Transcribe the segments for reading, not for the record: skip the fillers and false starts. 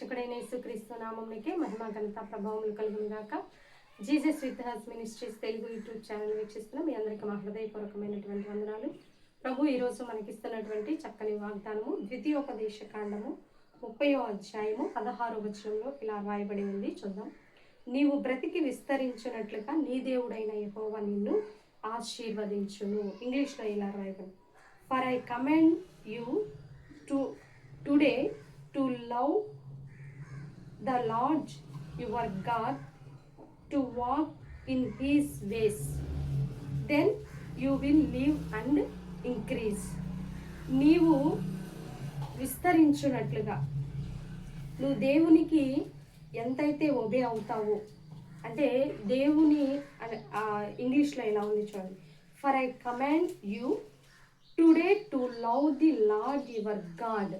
రక్షకుడైన యేసుక్రీస్తు నామమునకే మహిమ ఘనత ప్రభావములు కలుగును గాక. Jesus with has ministries Telugu YouTube channel వీక్షిస్తున్న మీ అందరికీ మా హృదయపూర్వకమైనటువంటి వందనాలు. ప్రభు ఈరోజు మనకిస్తున్నటువంటి చక్కని వాగ్దానము ద్వితీయోపదేశ కాండము 30వ అధ్యాయము 16వ వచనంలో ఇలా రాయబడి ఉంది. చూద్దాం. నీవు బ్రతికి విస్తరించినట్లుగా నీ దేవుడైన యెహోవా నిన్ను ఆశీర్వదించును. ఇంగ్లీష్లో ఇలా రాయబడి, for I command you today to love the Lord your God, to walk in his ways, then you will live and increase. నీవు విస్తరించున్నట్లుగా నువ్వు దేవునికి ఎంతైతే ఒబే అవుతావో, అంటే దేవుని ఇంగ్లీష్లో ఇలా ఉంది చూడండి, for I command you today to love the Lord your God.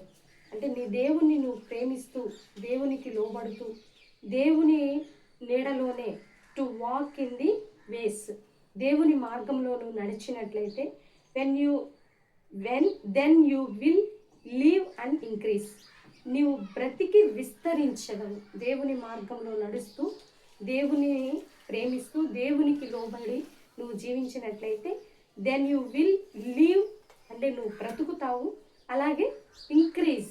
అంటే నీ దేవుణ్ణి నువ్వు ప్రేమిస్తూ, దేవునికి లోబడుతూ, దేవుని నీడలోనే to walk in the ways, దేవుని మార్గంలో నువ్వు నడిచినట్లయితే then you will live and increase. నీవు బ్రతికి విస్తరించగలవు. దేవుని మార్గంలో నడుస్తూ, దేవుని ప్రేమిస్తూ, దేవునికి లోబడి నువ్వు జీవించినట్లయితే దెన్ యూ విల్ లివ్, అంటే నువ్వు బ్రతుకుతావు, అలాగే ఇంక్రీజ్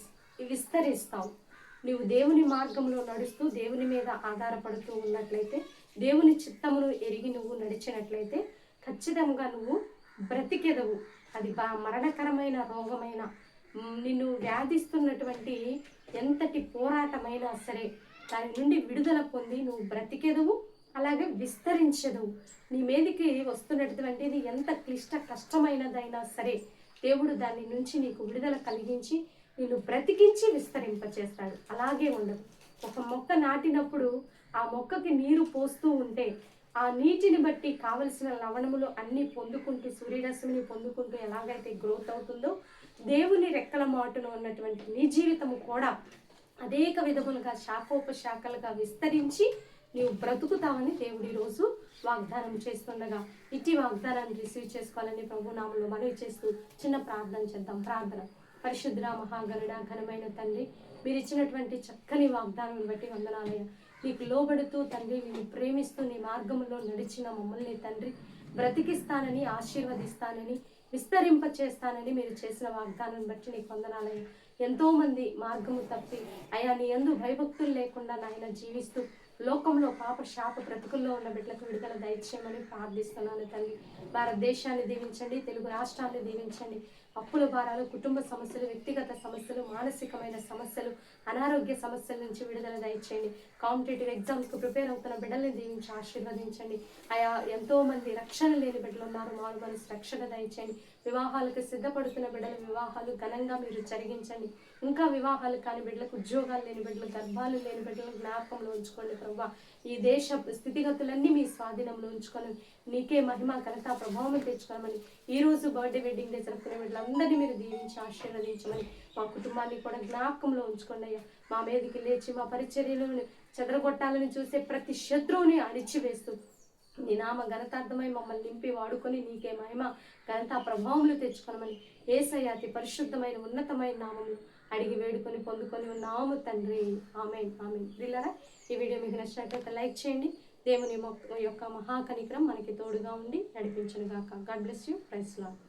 విస్తరిస్తావు. నువ్వు దేవుని మార్గంలో నడుస్తూ, దేవుని మీద ఆధారపడుతూ ఉన్నట్లయితే, దేవుని చిత్తమును ఎరిగి నువ్వు నడిచినట్లయితే ఖచ్చితంగా నువ్వు బ్రతికెదవు. అది మరణకరమైన రోగమైన, నిన్ను వ్యాధిస్తున్నటువంటి ఎంతటి పోరాటమైనా సరే దాని నుండి విడుదల పొంది నువ్వు బ్రతికెదవు, అలాగే విస్తరించదవు. నీ మీదకి వస్తున్నటువంటిది ఎంత క్లిష్ట కష్టమైనదైనా సరే దేవుడు దాని నుంచి నీకు విడుదల కలిగించి నిన్ను బ్రతికించి విస్తరింపచేస్తాడు. అలాగే ఉండదు. ఒక మొక్క నాటినప్పుడు ఆ మొక్కకి నీరు పోస్తూ ఉంటే ఆ నీటిని బట్టి కావలసిన లవణములు అన్నీ పొందుకుంటూ, సూర్యరశ్మిని పొందుకుంటూ ఎలాగైతే గ్రోత్ అవుతుందో, దేవుని రెక్కల మాటును ఉన్నటువంటి నీ జీవితము కూడా అనేక విధములుగా శాఖోపశాఖలుగా విస్తరించి నీవు బ్రతుకుతావని దేవుడు ఈరోజు వాగ్దానం చేస్తుండగా, ఇట్టి వాగ్దానాన్ని రిసీవ్ చేసుకోవాలని ప్రభు నామములో మనవి చేస్తూ చిన్న ప్రార్థన చేద్దాం. ప్రార్థన. పరిశుద్ధ మహాగణుడ ఘనమైన తండ్రి, మీరు ఇచ్చినటువంటి చక్కని వాగ్దానం బట్టి వందనాలయ్య. నీకు లోబడుతూ తండ్రి, నేను ప్రేమిస్తూ నీ మార్గంలో నడిచిన మమ్మల్ని తండ్రి బ్రతికిస్తానని, ఆశీర్వదిస్తానని, విస్తరింప చేస్తానని మీరు చేసిన వాగ్దానం బట్టి నీకు వందనాలయ్య. ఎంతోమంది మార్గము తప్పి అయా నీ యందు భయభక్తులు లేకుండా నాయన జీవిస్తూ లోకంలో పాప శాప బ్రతుకుల్లో ఉన్న బిడ్డలకు విడుదల దయచేయమని ప్రార్థిస్తున్నాను తండ్రి. భారతదేశాన్ని దీవించండి, తెలుగు రాష్ట్రాన్ని దీవించండి. అప్పుల భారాలు, కుటుంబ సమస్యలు, వ్యక్తిగత సమస్యలు, మానసికమైన సమస్యలు, అనారోగ్య సమస్యల నుంచి విడుదల దయచేయండి. కాంపిటేటివ్ ఎగ్జామ్స్కు ప్రిపేర్ అవుతున్న బిడ్డల్ని దీవించి ఆశీర్వదించండి. ఆయా ఎంతోమంది రక్షణ లేని బిడ్డలు ఉన్నారు, మారు మనసు రక్షణ దయచేయండి. వివాహాలకు సిద్ధపడుతున్న బిడ్డల వివాహాలు ఘనంగా మీరు జరిగించండి. ఇంకా వివాహాలు కాని బిడ్డలకు, ఉద్యోగాలు లేని బిడ్డలు, గర్భాలు లేని బిడ్డలు జ్ఞాపకంలో ఉంచుకోండి ప్రభా. ఈ దేశ స్థితిగతులన్నీ మీ స్వాధీనంలో ఉంచుకొని నీకే మహిమ ఘనత ప్రభావం తెచ్చుకోమని, ఈరోజు బర్త్డే వెడ్డింగ్ డే జరుపుకునే బిడ్డలందరినీ మీరు దీవించి ఆశీర్వదించమని, మా కుటుంబాన్ని కూడా జ్ఞాపకంలో ఉంచుకోండి అయ్యా. మా మీదకి లేచి మా పరిచర్యలను చెదరగొట్టాలని చూసే ప్రతి శత్రువుని అణిచివేస్తూ నీ నామ ఘనతార్థమై మమ్మల్ని నింపి వాడుకొని నీకే మహిమ ఘనత ప్రభావములు తెచ్చుకోనమని యేసయ్య అతి పరిశుద్ధమైన ఉన్నతమైన నామములు అడిగి వేడుకొని పొందుకొని ఉన్నాము తండ్రి. ఆమేన్, ఆమేన్. ప్రియులారా, ఈ వీడియో మీకు నచ్చినట్లయితే లైక్ చేయండి. దేవుని యొక్క మహాకనికరం మనకి తోడుగా ఉండి నడిపించును గాక. God bless you. Praise lord.